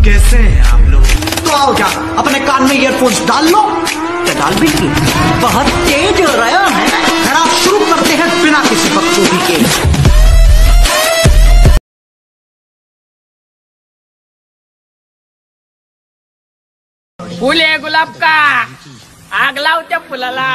कैसे हैं आप लोग? तो आओ जा अपने कान में ईयरफोन्स डाल लो। क्या डाल भी क्यों? बहुत तेज हो रहा है। खड़ा शुरू करते हैं बिना किसी बकचोदी के। फूल आहे गुलाब का, आग लाव त्या फुलाला।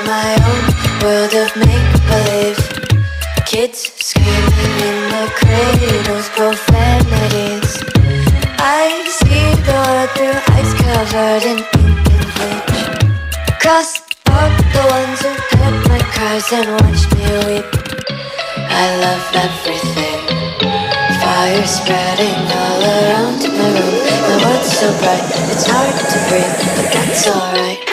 My own world of make-believe. Kids screaming in their cradles, profanities. I see the world through eyes covered in ink and bleach. Cross out the ones who heard my cries and watched me weep. I love everything. Fire spreading all around my room. My world's so bright, it's hard to breathe, but that's alright.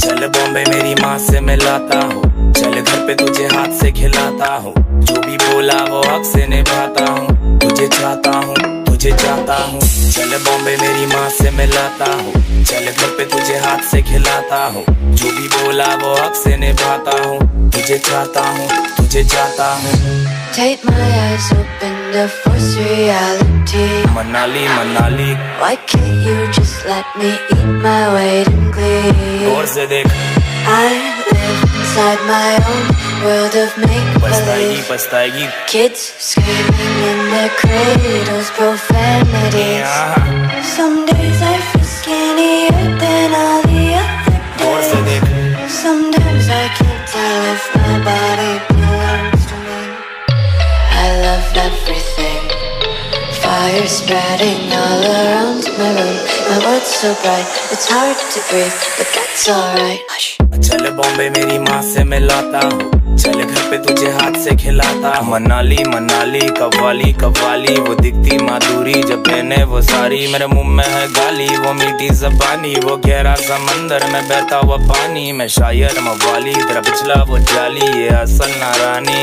चल बॉम्बे मेरी माँ से मिलाता हूँ, चल घर पे तुझे हाथ से खिलाता हूँ, जो भी बोला वो हक से निभाता हूँ, तुझे चाहता हूँ, तुझे चाहता हूँ। चल बॉम्बे मेरी माँ से मिलाता हूँ, चल घर पे तुझे हाथ से खिलाता हूँ, जो भी बोला वो हक से निभाता हूँ, तुझे चाहता हूँ, तुझे चाहता हूँ। Take my eyes open to force reality. Manali Manali, why can't you just let me eat my weight in glee? गौर से देख, I live inside my own world of make-believe. पछताएगी Kids screaming in their cradles, profanities. Some days I feel skinnier than all the other गौर से days. देख, Sometimes I can't tell if my body belongs to me. I love everything. Fire spreading all around my room. My world's so bright, it's hard to breathe, but that's alright. चल बॉम्बे मेरी माँ से मिलाता हूँ, चल घर पे तुझे हाथ से खिलाता हूँ। मनाली मनाली कव्वाली कव्वाली, वो दिखती माधुरी जब पहने वो सारी। मेरे मुंह में है गाली, वो मीठी ज़बानी, वो गहरा समंदर में बहता हुआ पानी। मैं शायर मवाली, तेरा पिछला वो जाली, ये असल नारानी।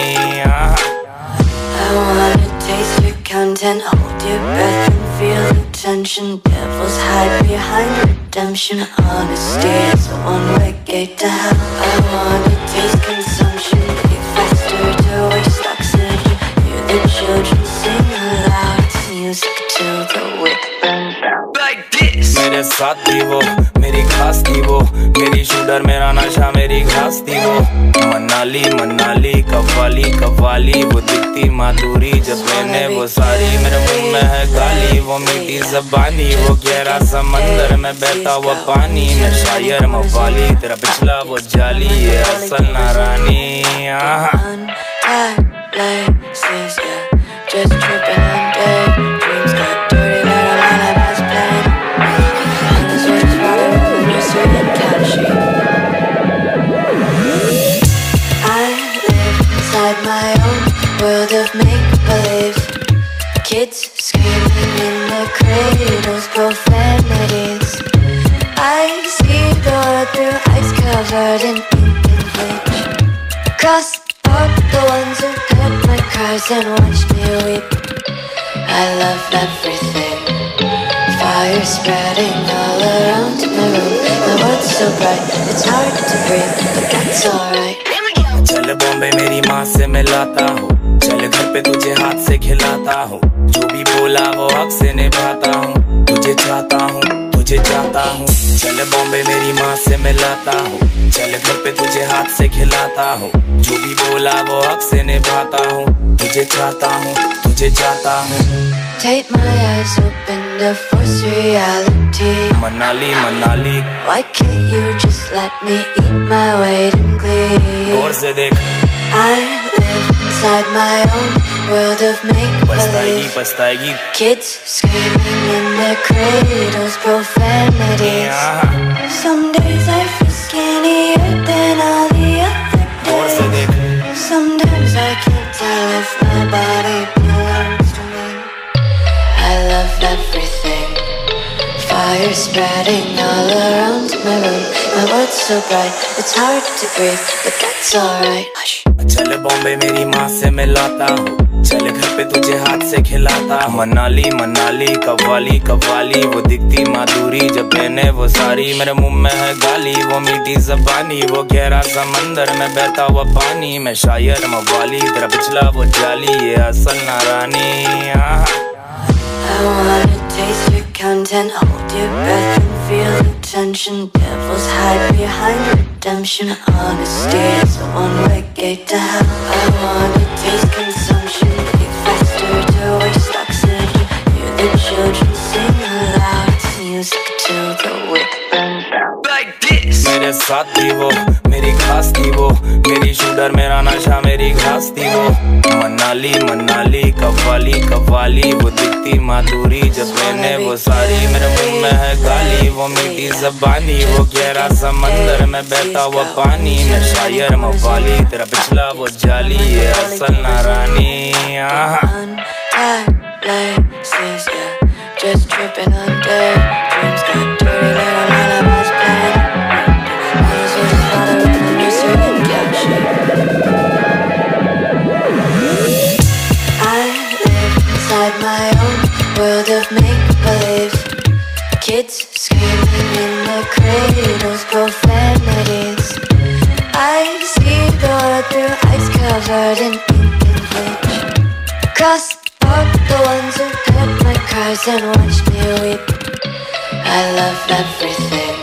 I wanna taste your content, hold your breath and feel the tension. Devils hide behind redemption. Honesty is a one-way gate to hell. I wanna taste consumption, eat faster to waste oxygen. Hear the children sing aloud, it's music till the wick burns out. Like this. मेरे साथ थी वो, मेरी खास थी वो, मेरी shooter मेरा नशा मेरी घास थी वो। मनाली मनाली कव्वाली कव्वाली, वो दिखती माधुरी जब मैंने वो सारी। मेरे मुंह में है गाली, वो मीठी ज़बानी, वो गहरा समंदर में बहता हुआ पानी। मैं शायर मवाली, तेरा पिछला वो जाली, ये असल नारानी। Laces, yeah, just tripping on daydreams. Got dirty little lullabies playing. And this was water with the nursery and catchy. I live inside my own world of make-believe. Kids screaming in their cradles, profanities. I see the world through eyes covered in ink and bleach. Cross out the ones who heard my cries and watched me weep. I love everything. Fire spreading all around my room. My world's so bright, it's hard to breathe, but that's alright. चल बॉम्बे मेरी माँ से मिलाता हूँ, चल घर पे तुझे हाथ से खिलाता हूँ, जो भी बोला वो हक से निभाता हूँ, तुझे चाहता हूँ, तुझे चाहता हूँ। चल बॉम्बे मेरी माँ से मिलाता हूँ, चल घर पे तुझे हाथ से खिलाता हूँ, जो भी बोला वो हक से निभाता हूँ, तुझे चाहता हूँ, तुझे चाहता हूँ। Take my eyes open to force reality. Manali Manali, why can't you just let me eat my weight in glee? गौर से देख, I live inside my own world of make-believe. पछताएगी Kids screaming in their cradles, profanities. Some days I feel skinnier than all the other गौर से days. देख, Sometimes I can't tell if my body belongs to me. I love everything. Fire spreading all around my room. My world's so bright, it's hard to breathe, but that's alright. चल बॉम्बे मेरी माँ से मिलाता हूँ, चल घर पे तुझे हाथ से खिलाता हूँ। मनाली मनाली कव्वाली कव्वाली, वो दिखती माधुरी जब पहने वो साड़ी। मेरे मुंह में है गाली, वो मीठी ज़बानी, वो गहरा समंदर में बहता हुआ पानी। मैं शायर मवाली, तेरा पिछला वो जाली, ये असल नारानी। I wanna taste your content, hold your breath and feel the tension. Devils hide behind redemption. Honesty is a one-way gate to hell. I wanna taste consumption, breathe faster to waste oxygen. Hear the children sing aloud, it's music till the wick burns out. Like this. मेरे साथ थी वो, मेरी खास थी वो, मेरी shooter मेरा नशा मेरी घास थी वो। मनाली मनाली कव्वाली कव्वाली, वो दिखती माधुरी जब मैंने वो सारी। मेरे मुंह में है गाली, वो मीठी ज़बानी, वो गहरा समंदर में बहता हुआ पानी। मैं शायर मवाली, तेरा पिछला वो जाली, ये असल नारानी। Laces, yeah, just tripping on dead dreams. Got dirty little lullabies playing. Might as well just follow in the nursery and capture. I live inside my own world of make-believe. Kids screaming in their cradles, profanities. I see the world through ice covered in ink and bleach. Cross out the ones who heard my cries and watched me weep. I love everything.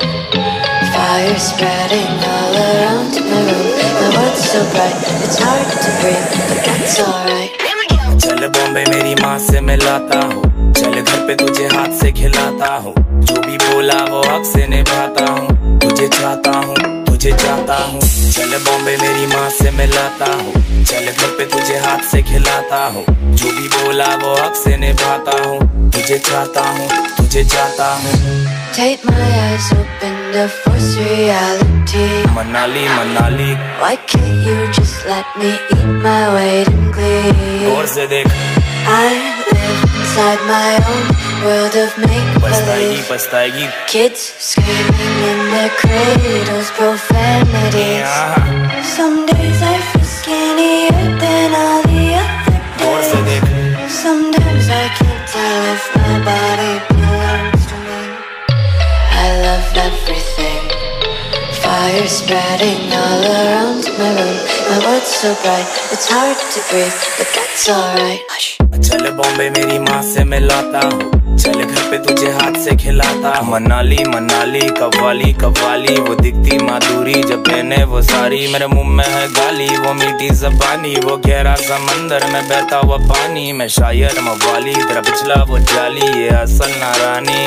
Fire spreading all around my room. My world's so bright, it's hard to breathe, but that's alright. चल बॉम्बे मेरी माँ से मिलाता हूँ, चल घर पे तुझे हाथ से खिलाता हूँ। जो भी बोला वो हक से निभाता हूँ, तुझे चाहता हूँ तुझे चाहता हूँ। चल बॉम्बे मेरी माँ से मिलाता हूँ, चल घर पे तुझे हाथ से खिलाता हूँ। जो भी बोला वो हक से निभाता हूँ, तुझे चाहता हूँ तुझे चाहता हूँ। Take my eyes open to force reality. Manali Manali, why can't you just let me eat my weight in glee? गौर से देख, I live inside my own world of पछताएगी make-believe. पछताएगी। Kids screaming in their cradles, profanities. Some days I feel skinnier than all the Gaur other से days. देख, Sometimes I can't tell if my body belongs to me. I love everything. Fire spreading all around my room. My world's so bright, it's hard to breathe, but that's alright. Hush. चल बॉम्बे मेरी माँ से मिलाता हूँ, चल घर पे तुझे हाथ से खिलाता हूँ। मनाली मनाली कव्वाली कव्वाली, वो दिखती माधुरी जब पहने वो साड़ी। मेरे मुंह में है गाली, वो मीठी ज़बानी, वो गहरा समंदर में बहता हुआ पानी। मैं शायर मवाली, तेरा पिछला वो जाली, ये असल नारानी।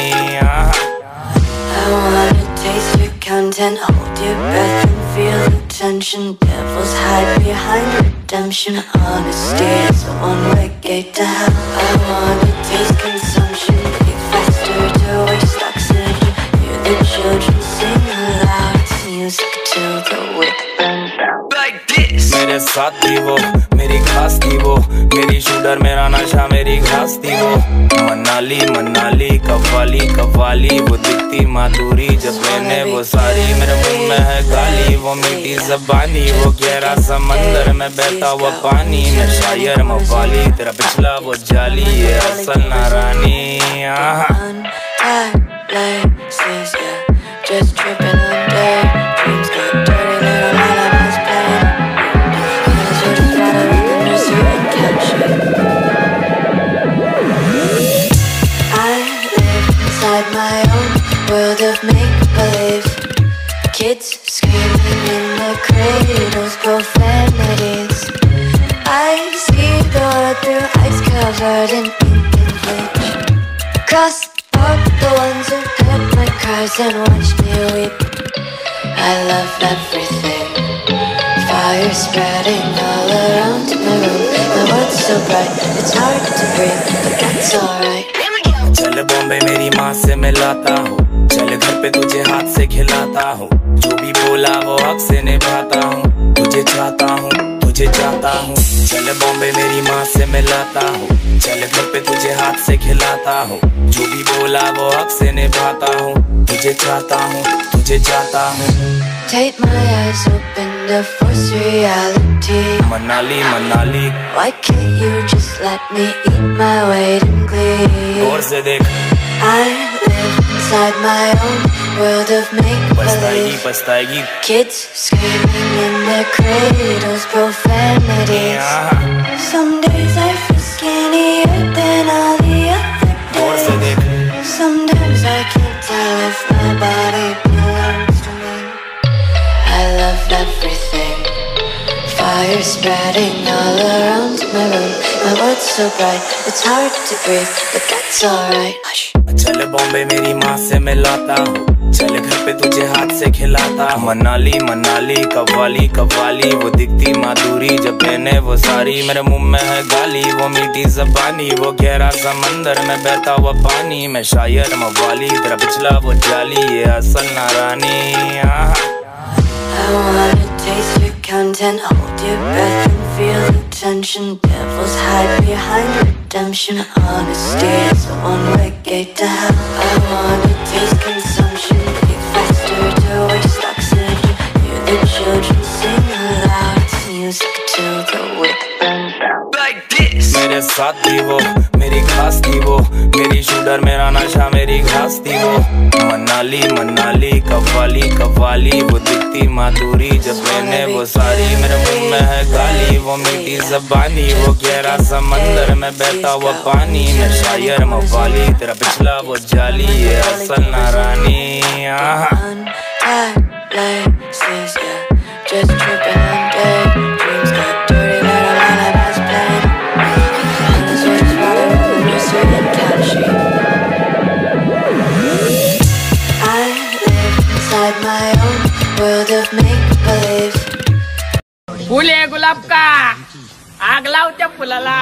I wanna taste your content, hold your breath and feel the tension. Devils hide behind redemption. Honesty is a one-way gate to hell. I wanna taste consumption, breathe faster to waste oxygen. Hear the children sing aloud, it's music till the wick burns out. Like this. मेरे साथ थी वो, मेरी खास थी वो, मेरी shooter मेरा नशा मेरी घास थी वो। मनाली मनाली कव्वाली कव्वाली, वो दिखती माधुरी जब मैंने वो सारी। मेरे मुंह में है गाली, वो मीठी ज़बानी, वो गहरा समंदर में बहता हुआ पानी। मैं शायर मवाली, तेरा पिछला वो जाली, ये असल नारानी। Untied laces, yeah, just tripping on dead dreams. Got dirty little lullabies playing. Might as well just follow in the nursery and capture. I live inside my own world of make-believe. Kids screaming in their cradles, profanities. I see the world through ice covered in ink and bleach. Cross out the ones who heard my cries and watched me weep. I love everything. Fire spreading all around my room. My world's so bright, it's hard to breathe, but that's alright. चल बॉम्बे मेरी माँ से मिलाता हूँ, चल घर पे तुझे हाथ से खिलाता हूँ। जो भी बोला वो हक से निभाता हूँ, तुझे चाहता हूँ तुझे चाहता हूँ। चल बॉम्बे मेरी माँ से मिलाता हूँ, चल घर पे तुझे हाथ से खिलाता हूँ, जो भी बोला वो हक से निभाता हूँ, तुझे चाहता हूँ, तुझे चाहता हूँ। Take my eyes open to force reality. Manali Manali Why can't you just let me eat my weight in glee? गौर से देख, I live inside my own world of पछताएगी make-believe. पछताएगी। Kids screaming in their cradles, profanities. Some days I feel skinnier than all the other गौर से days. देख, Sometimes I can't tell if my body belongs to me. I love everything. Fire spreading all around my room. My world's so bright, it's hard to breathe, but that's alright. Hush. चल बॉम्बे मेरी माँ से मिलाता हूँ, चल घर पे तुझे हाथ से खिलाता हूँ। मनाली मनाली कव्वाली कव्वाली, वो दिखती माधुरी जब पहने वो सारी। मेरे मुंह में है गाली, वो मीठी ज़बानी, वो गहरा समंदर में बहता हुआ पानी। मैं शायर मवाली, तेरा पिछला वो जाली, ये असल नारानी। I wanna taste your content, hold your breath and feel the tension. Devils hide behind redemption. Honesty is a one-way gate to hell. I wanna taste consumption, breathe faster to waste oxygen. Hear the children sing aloud, it's music till the wick burns out. Like this. मेरे साथ थी वो, मेरी खास थी वो, मेरी shooter मेरा नशा मेरी घास थी वो। मनाली मनाली कव्वाली कव्वाली, वो दिखती माधुरी जब मैंने वो सारी। मेरे मुंह में है गाली, वो मीठी ज़बानी, वो गहरा समंदर में बहता हुआ पानी। मैं शायर मवाली, तेरा पिछला वो जाली, ये असल नारानी। Untied laces, yeah, just tripping on daydreams. Got dirty little alibis playing on the switch water with the nursery and cat sheet. I live inside my own world of make-believe. फुले गुलाब का आग लाव त्या फुलाला.